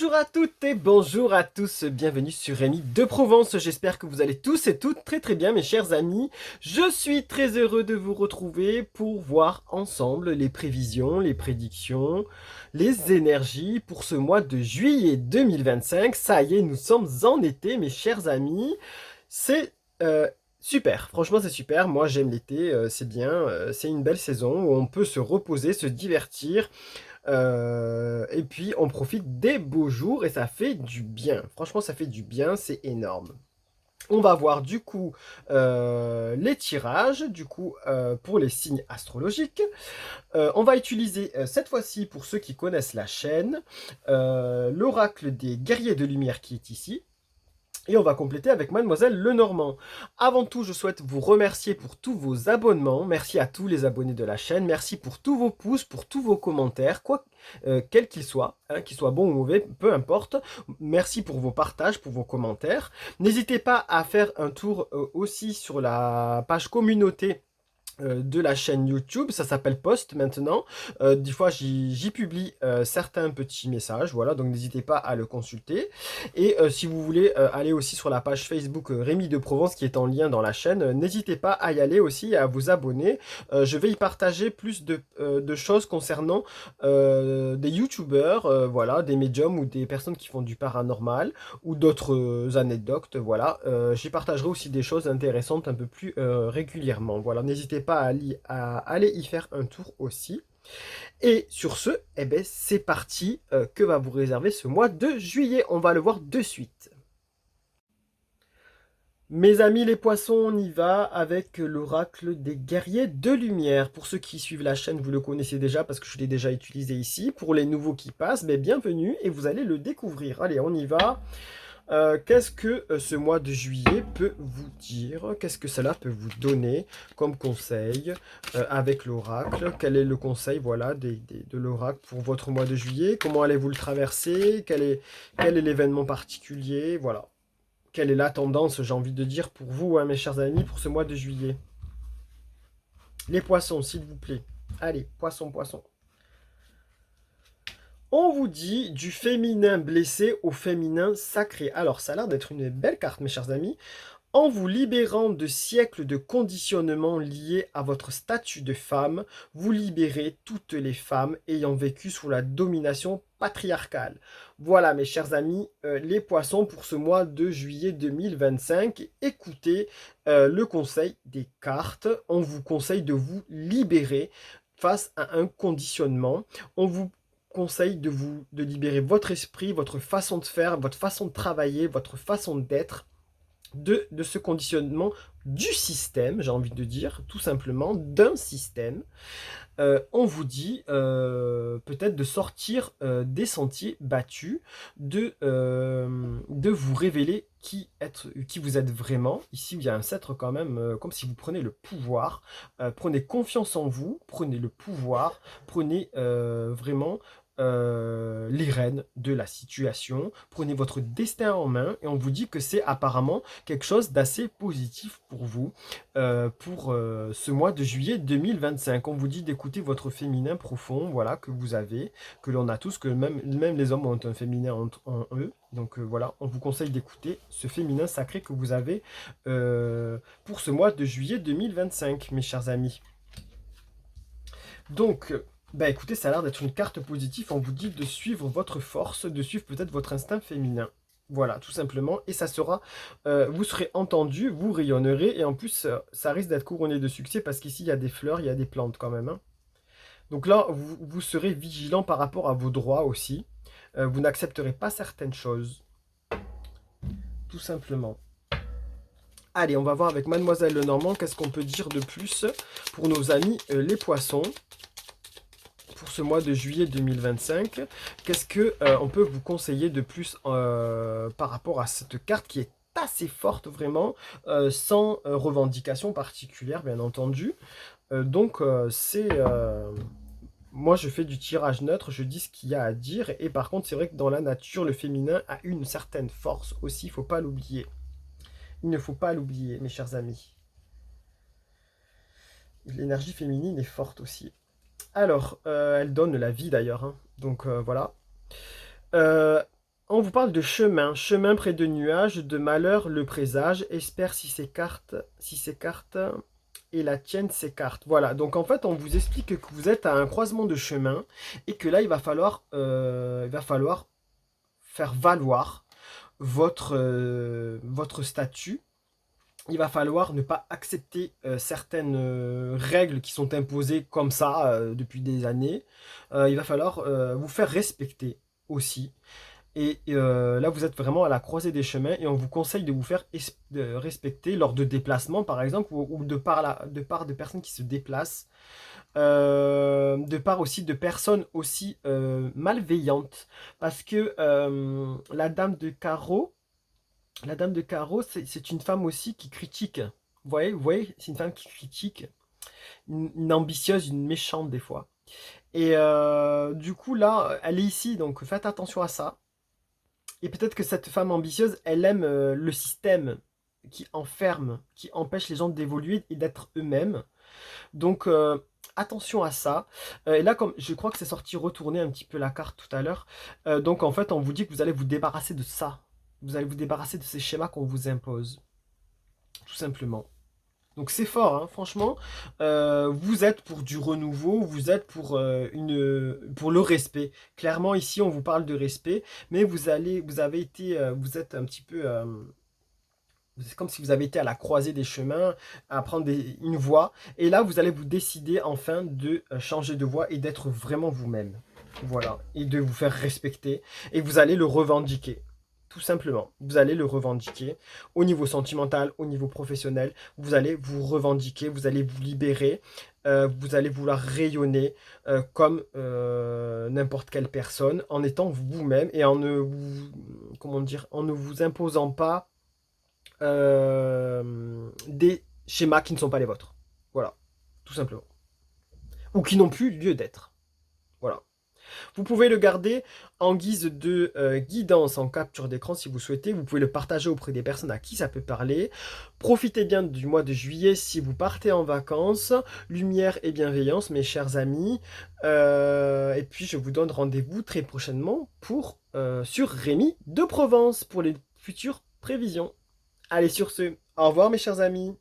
Bonjour à toutes et bonjour à tous, bienvenue sur Rémi de Provence. J'espère que vous allez tous et toutes très bien mes chers amis. Je suis très heureux de vous retrouver pour voir ensemble les prévisions, les prédictions, les énergies pour ce mois de juillet 2025. Ça y est, nous sommes en été mes chers amis. C'est super, franchement c'est super. Moi j'aime l'été, c'est bien, c'est une belle saison où on peut se reposer, se divertir. Et puis on profite des beaux jours et ça fait du bien. Franchement, ça fait du bien, c'est énorme. On va voir du coup les tirages, du coup pour les signes astrologiques. On va utiliser cette fois-ci pour ceux qui connaissent la chaîne, l'oracle des guerriers de lumière qui est ici. Et on va compléter avec Mademoiselle Lenormand. Avant tout, je souhaite vous remercier pour tous vos abonnements. Merci à tous les abonnés de la chaîne. Merci pour tous vos pouces, pour tous vos commentaires, quels qu'ils soient, hein, qu'ils soient bons ou mauvais, peu importe. Merci pour vos partages, pour vos commentaires. N'hésitez pas à faire un tour aussi sur la page communauté de la chaîne YouTube, ça s'appelle Post maintenant. Des fois j'y publie certains petits messages, voilà, donc n'hésitez pas à le consulter. Et si vous voulez aller aussi sur la page Facebook Rémi de Provence qui est en lien dans la chaîne, n'hésitez pas à y aller aussi et à vous abonner. Je vais y partager plus de choses concernant des youtubeurs, voilà, des médiums ou des personnes qui font du paranormal ou d'autres anecdotes, voilà. J'y partagerai aussi des choses intéressantes un peu plus régulièrement, voilà, n'hésitez pas à aller y faire un tour aussi. Et sur ce, eh ben, c'est parti, que va vous réserver ce mois de juillet? On va le voir de suite. Mes amis les poissons, on y va avec l'oracle des guerriers de lumière. Pour ceux qui suivent la chaîne, vous le connaissez déjà parce que je l'ai déjà utilisé ici. Pour les nouveaux qui passent, ben, bienvenue et vous allez le découvrir. Allez, on y va. Qu'est-ce que ce mois de juillet peut vous dire? Qu'est-ce que cela peut vous donner comme conseil avec l'oracle? Quel est le conseil voilà, de l'oracle pour votre mois de juillet? Comment allez-vous le traverser? Quel est l'événement particulier? Voilà. Quelle est la tendance, j'ai envie de dire, pour vous, hein, mes chers amis, pour ce mois de juillet? Les poissons, s'il vous plaît. Allez, poisson, poisson. On vous dit du féminin blessé au féminin sacré. Alors, ça a l'air d'être une belle carte, mes chers amis. En vous libérant de siècles de conditionnements liés à votre statut de femme, vous libérez toutes les femmes ayant vécu sous la domination patriarcale. Voilà, mes chers amis, les poissons pour ce mois de juillet 2025. Écoutez le conseil des cartes. On vous conseille de vous libérer face à un conditionnement. On vous conseille de libérer votre esprit, votre façon de faire, votre façon de travailler, votre façon d'être de ce conditionnement du système, j'ai envie de dire, tout simplement, d'un système. On vous dit peut-être de sortir des sentiers battus, de vous révéler qui vous êtes vraiment. Ici, il y a un sceptre quand même, comme si vous prenez le pouvoir. Prenez confiance en vous, prenez le pouvoir, prenez vraiment les rênes de la situation, prenez votre destin en main et on vous dit que c'est apparemment quelque chose d'assez positif pour vous pour ce mois de juillet 2025. On vous dit d'écouter votre féminin profond, voilà, que vous avez, que l'on a tous, que même les hommes ont un féminin en eux. Donc voilà, on vous conseille d'écouter ce féminin sacré que vous avez pour ce mois de juillet 2025, mes chers amis. Donc, bah écoutez, ça a l'air d'être une carte positive. On vous dit de suivre votre force, de suivre peut-être votre instinct féminin. Voilà, tout simplement. Et ça sera, vous serez entendu, vous rayonnerez. Et en plus, ça risque d'être couronné de succès parce qu'ici, il y a des fleurs, il y a des plantes quand même, hein. Donc là, vous serez vigilant par rapport à vos droits aussi. Vous n'accepterez pas certaines choses, tout simplement. Allez, on va voir avec Mademoiselle Lenormand, qu'est-ce qu'on peut dire de plus pour nos amis les poissons pour ce mois de juillet 2025. Qu'est-ce que on peut vous conseiller de plus par rapport à cette carte qui est assez forte vraiment, sans revendication particulière bien entendu. Donc moi je fais du tirage neutre, je dis ce qu'il y a à dire et par contre c'est vrai que dans la nature le féminin a une certaine force aussi, il ne faut pas l'oublier. Il ne faut pas l'oublier mes chers amis. L'énergie féminine est forte aussi. Alors, elle donne la vie d'ailleurs, hein. Donc voilà. Euh, On vous parle de chemin, chemin près de nuages, de malheur le présage, espère si s'écarte, et la tienne s'écarte. Voilà, donc en fait, on vous explique que vous êtes à un croisement de chemin, et que là, il va falloir faire valoir votre statut. Il va falloir ne pas accepter certaines règles qui sont imposées comme ça depuis des années. Il va falloir vous faire respecter aussi. Et là, vous êtes vraiment à la croisée des chemins et on vous conseille de vous faire respecter lors de déplacements, par exemple, ou de part de personnes qui se déplacent, de part aussi de personnes aussi malveillantes. Parce que la dame de carreau, c'est une femme aussi qui critique. Vous voyez, c'est une femme qui critique, une ambitieuse, une méchante des fois. Et du coup, là, elle est ici, donc faites attention à ça. Et peut-être que cette femme ambitieuse, elle aime le système qui enferme, qui empêche les gens d'évoluer et d'être eux-mêmes. Donc, attention à ça. Et là, comme je crois que c'est sorti retourner un petit peu la carte tout à l'heure. Donc, en fait, on vous dit que vous allez vous débarrasser de ça. Vous allez vous débarrasser de ces schémas qu'on vous impose. Tout simplement. Donc c'est fort, hein, franchement. Vous êtes pour du renouveau, vous êtes pour le respect. Clairement, ici, on vous parle de respect, mais vous êtes un petit peu, c'est comme si vous avez été à la croisée des chemins, à prendre une voie, et là, vous allez vous décider enfin de changer de voie et d'être vraiment vous-même. Voilà, et de vous faire respecter, et vous allez le revendiquer. Tout simplement, vous allez le revendiquer au niveau sentimental, au niveau professionnel. Vous allez vous revendiquer, vous allez vous libérer, vous allez vouloir rayonner comme n'importe quelle personne en étant vous-même et en ne vous, comment dire, en ne vous imposant pas des schémas qui ne sont pas les vôtres. Voilà, tout simplement. Ou qui n'ont plus lieu d'être. Voilà. Vous pouvez le garder en guise de guidance en capture d'écran si vous souhaitez. Vous pouvez le partager auprès des personnes à qui ça peut parler. Profitez bien du mois de juillet si vous partez en vacances. Lumière et bienveillance, mes chers amis. Et puis, je vous donne rendez-vous très prochainement sur Rémi de Provence pour les futures prévisions. Allez, sur ce, au revoir, mes chers amis.